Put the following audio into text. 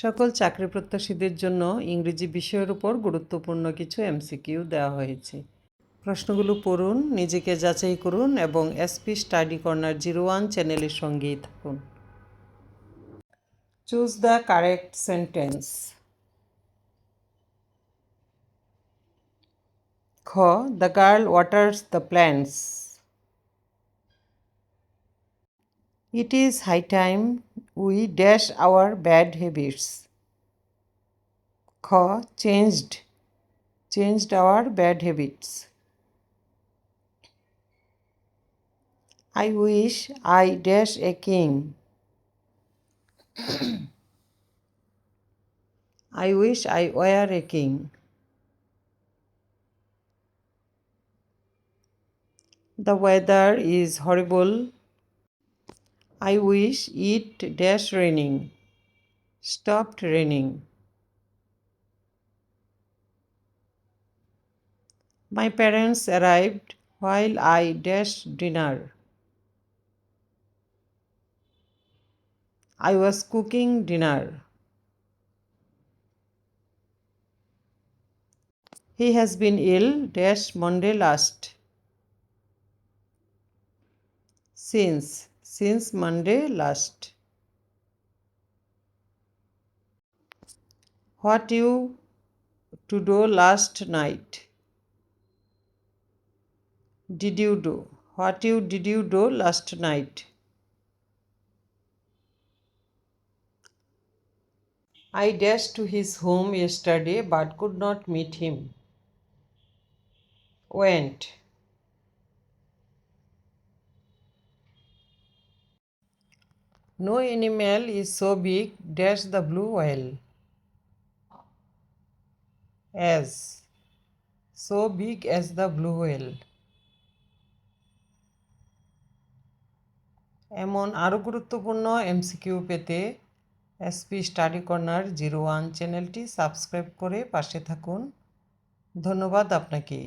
সকল চাকরি প্রত্যাশীদের জন্য ইংরেজি বিষয়ের উপর গুরুত্বপূর্ণ কিছু এমসিকিউ দেওয়া হয়েছে। প্রশ্নগুলো পড়ুন, নিজেকে যাচাই করুন এবং এসপি স্টাডি কর্নার 01 চ্যানেলের সঙ্গেই থাকুন। Choose the correct sentence. খ. The girl waters the plants. It is high time we dash our bad habits. Kh. Changed our bad habits. I wish I dash a king. I wish I were a king. The weather is horrible. I wish it dash raining. Stopped raining. My parents arrived while I dashed dinner. I was cooking dinner. He has been ill dash Monday last. Since Monday last. What you to do last night? Did you do? What did you do last night? I dashed to his home yesterday but could not meet him. Went. No animal is so big dash the blue whale. As. So big as the blue whale. এমন আরও গুরুত্বপূর্ণ MCQ পেতে SP study corner 01 চ্যানেলটি subscribe করে পাশে থাকুন। ধন্যবাদ আপনাকে।